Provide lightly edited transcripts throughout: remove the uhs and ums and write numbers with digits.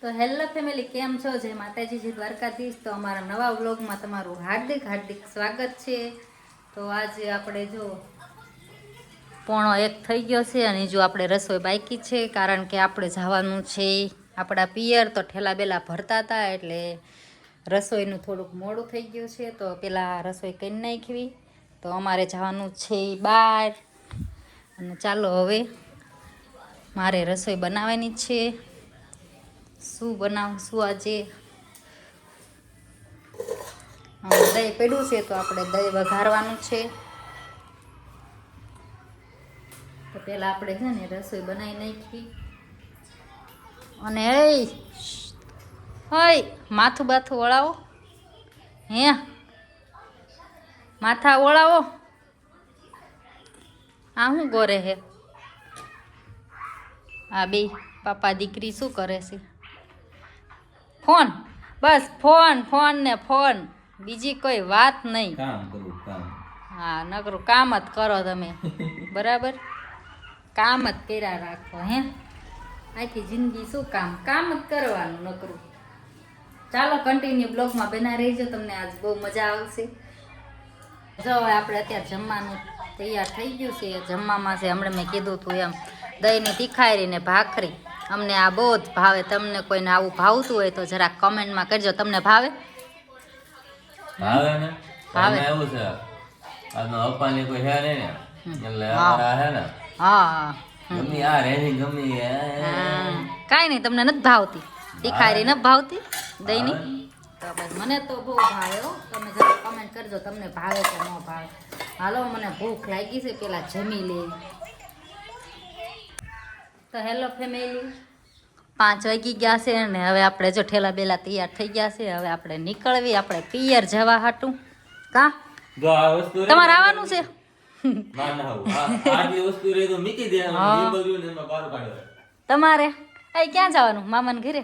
તો hello family, કેમ છો? જય માતાજી, જય દ્વારકાધીશ. તો અમારા નવા વ્લોગમાં તમારું હાર્દિક હાર્દિક સ્વાગત છે. તો આજે આપણે જો 1:30 થઈ ગયો છે અને જો આપણે રસોઈ બાકી છે, કારણ કે આપણે જવાનું છે આપણા પિયર. તો ઠેલા બેલા ભરતા હતા એટલે રસોઈનું થોડુંક મોડું થઈ ગયું છે. તો પેલા રસોઈ કરી નાખવી. તો અમારે જવાનું છે બહાર અને ચાલો હવે મારે રસોઈ બનાવવાની છે. શું બનાવશું આજે? દહીં પડ્યું છે તો આપણે દહીં વઘારવાનું છે. તો પહેલાં આપણે છે ને રસોઈ બનાવી નાખી. અને હઈ માથું બાથું વળાવો, હે માથા વળાવો. આ શું કરે હે? આ બે પાપા દીકરી શું કરે છે? ફોન, બસ ફોન ફોન ને ફોન, બીજી કોઈ વાત નહીં. હા, નકરું કામ જ કરો તમે, બરાબર? કામ જ કર્યા રાખો. હે આખી જિંદગી શું કામ કામ જ કરવાનું નકરું. ચાલો કન્ટિન્યુ બ્લોગમાં બના રહીજો, તમને આજ બહુ મજા આવશે. જો આપણે અત્યારે જમવાનું તૈયાર થઈ ગયું છે. જમવામાં છે હમણાં મેં કીધું હતું એમ, દહીંની તીખારી ને ભાખરી. અમને આ બહુ જ ભાવે. તમને કોઈને આવું ભાવતું હોય તો જરા કમેન્ટમાં કરજો. તમને ભાવે? ભાવે ને? ભાવે એવું છે આજનો અપ્પાની કોઈ હે ને એટલે અમારા હે ને. હા, ગમી આ રેની ગમી કાંઈ નહીં, તમને નથી ભાવતી તીખારી? નથી ભાવતી દહીંની? તો બસ મને તો બહુ ભાવે હો. તમે જરા કમેન્ટ કરજો તમને ભાવે કે ન ભાવે. હાલો, મને ભૂખ લાગી છે, પેલા જમી લેવી. તો હેલો ફેમિલી, 5 વાગી ગયા છે ને હવે આપણે જો ઠેલા બેલા તૈયાર થઈ ગયા છે. હવે આપણે નીકળવી, આપણે પિયર જવા હાટું. કા જો આ વસ્તુ તમારે આવવાનું છે? ના ના આ જે વસ્તુ રે તો મૂકી દે, એ બધું ને એમાં બહાર કાઢો. તમારે અહીં ક્યાં જવાનું? મામાને ઘરે?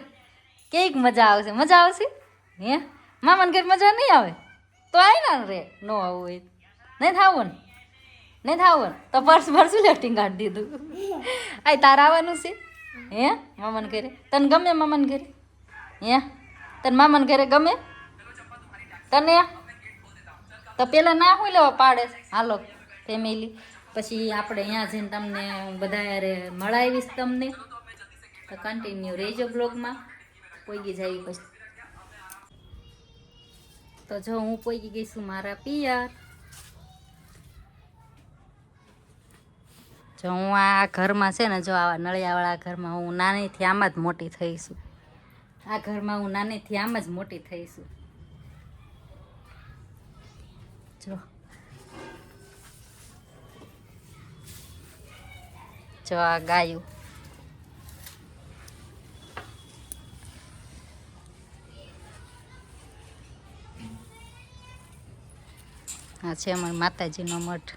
કેક મજા આવશે? મજા આવશે? હે મામાને ઘરે મજા નહીં આવે તો આય ના રે. નો આવું હોય નહીં થાવું ને? નહીં થાવું ને તો પર્સ ભરશું લેફ્ટિંગ કાઢી દીધું. આ તારે આવવાનું છે? હે મામાને ઘરે? તને ગમે મામાને ઘરે? હે તને મામાને ઘરે ગમે તને? તો પેલા ના હોય લેવા પાડે. હાલો ફેમિલી, પછી આપણે અહીંયા જઈને તમને બધા યારે મળાવીશ તમને. તો કન્ટિન્યુ રહેજો બ્લોગમાં. પોગી જાય પછી તો જો હું પોગી ગઈ છું મારા પિયર. જો હું આ ઘરમાં છે ને, જો આવા નળિયાવાળા ઘરમાં હું નાનીથી આમ જ મોટી થઈશું. આ ઘરમાં હું નાનીથી આમ જ મોટી થઈશું. જો આ ગાયું. આ છે અમારા માતાજીનો મઠ.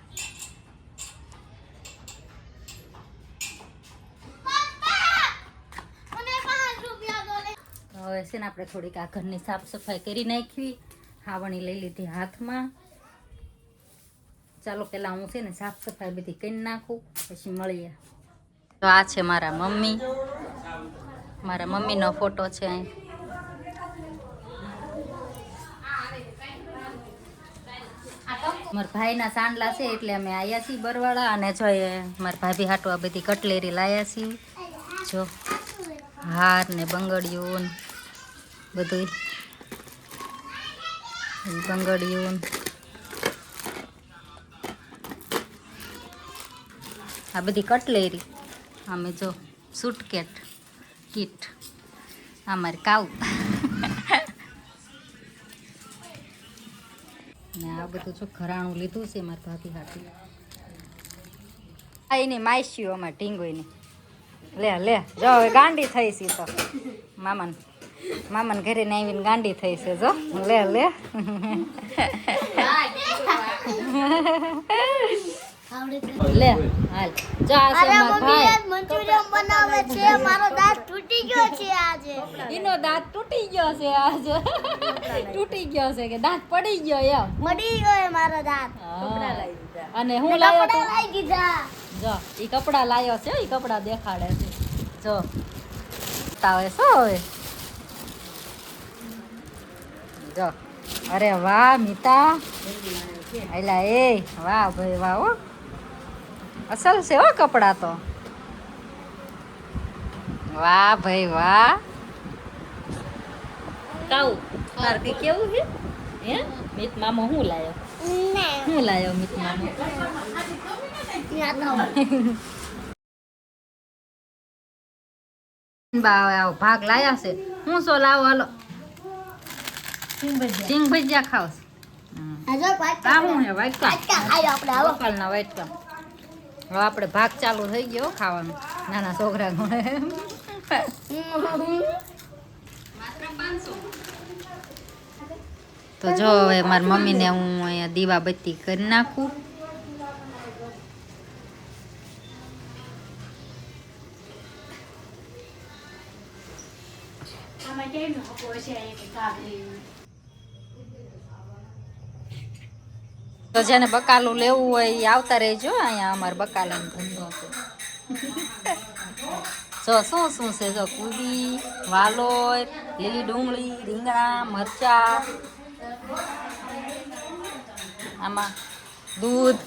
હવે છે ને આપણે થોડીક આ ઘરની સાફ સફાઈ કરી નાખવી. હાવણી લઈ લીધી હાથમાં. ચાલો પેલા હું છે ને સાફ સફાઈ બધી કરી નાખું, પછી મળીએ. તો આ છે મારા મમ્મી. મારા મમ્મીનો ફોટો છે અહીં. મારા ભાઈના સાંડલા છે એટલે અમે આવ્યા છીએ બરવાળા. અને જો મારા ભાભી હાટું આ બધી કટલેરી લાવ્યા છીએ. જો હાર ને બંગડીયું બધું, બંગડીયું આ બધી કટલેરી. અમે જો સૂટકેટ કીટ. આ મારી કાઉ ને આ બધું જો ઘરાણું લીધું છે મારી ભાભી હાથી. આ એની માઈશ્યું અમારે ઢીંગોઈની. લે લે જો હવે ગાંડી થઈ છે. તો મામાને ઘરે ને આવીને ગાંડી થઈ છે. જો લે લે લે હાલ. જો આ છે મારો ભાઈ, મંચુરિયન બનાવે છે. મારો દાંત તૂટી ગયો છે આજે. એનો દાંત તૂટી ગયો છે આજે. તૂટી ગયો છે કે દાંત પડી ગયો એમ? મરી ગયો મારો દાંત. અને હું લાવ્યો તો લઈ દીધા. જો ઈ કપડા લાવ્યો છે. ઈ કપડા દેખાડે છે. જો તાવે શું હવે જો અરે વાહ મિતા એલા એ વાહ ભાઈ વાહ હો અસલ છે હો કપડા તો વાહ ભાઈ વાહ કાઉ તાર કે કેવું છે હે મિત મામો હું લાયો મિત મામો ભાગ લાયા છે હું સો લાવો હાલો સિંગ ભજીયા ખાવ આ હું હે વાટકા બકાલના વાટકા હવે આપણે ભાગ ચાલુ થઈ ગયો ખાવાનું નાના છોકરા તો જો હવે મારી મમ્મીને હું અહીંયા દીવાબત્તી કરી નાખું તો જેને બકાલું લેવું હોય એ આવતા રહેજો અહીંયા અમારે બકાલાનો ધંધો છે જો શું છે જો કુડી વાલોય લીલી ડુંગળી રીંગણા મરચા આમાં દૂધ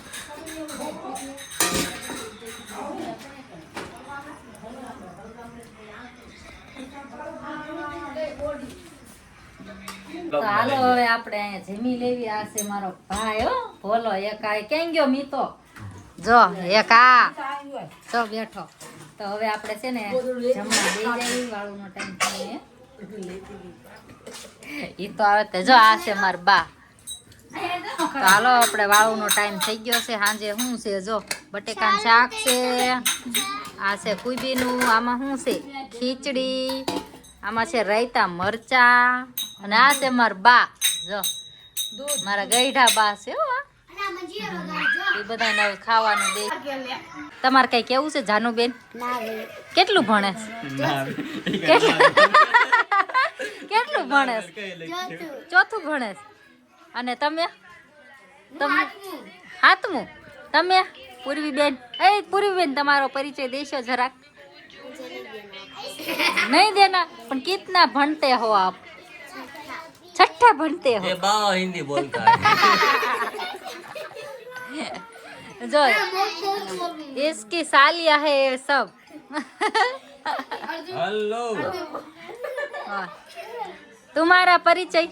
તો હાલો હવે આપણે અહીંયા જમી લેવી આ છે મારો ભાઈ હો ભોલો એક આ ક્યાં ગયો મીતો જો એક આ જો બેઠો તો હવે આપણે છે ને જમવા દઈ જઈ વાળુનો ટાઈમ થાય ઈ તો આવે તે જો આ છે માર બા તો હાલો આપણે વાળુનો ટાઈમ થઈ ગયો છે સાંજે શું છે જો બટેકાનું શાક છે આ છે કુબીનું આમાં શું છે ખીચડી આમાં છે રાયતા મરચા અને આ છે માર બા જો મારા ગઈઢા બા છે હો એ બધાને હવે ખાવાનું દે તમારે કઈ કેવું છે જાનુબેન કેટલું ભણે કેટલું ભણે ચોથું ભણે અને તમે હાથમું તમે પૂર્વીબેન પૂર્વીબેન તમારો પરિચય દેશો જરાક नहीं देना पर कितना भणते हो आप छठा भणते हो ये बा हिंदी बोलता है जो इसकी सालिया है ये सब हेलो तुम्हारा परिचय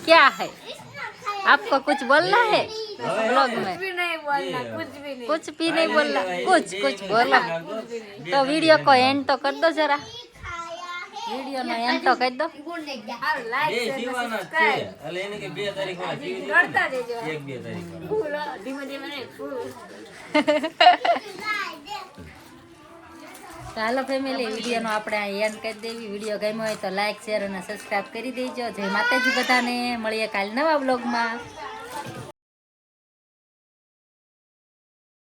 क्या है आपको कुछ बोलना है ब्लॉग में कुछ भी नहीं बोलना कुछ बोलो तो वीडियो को एंड तो कर दो जरा वीडियो नो एंड तो कर दो ચાલો ફેમિલી વિડીયોનો આપણે એન્ડ કરી દેવી વિડીયો ગમ્યો હોય તો લાઈક શેર અને સબસ્ક્રાઇબ કરી દેજો જય માતાજી બધાને મળીએ કાલે નવા બ્લોગમાં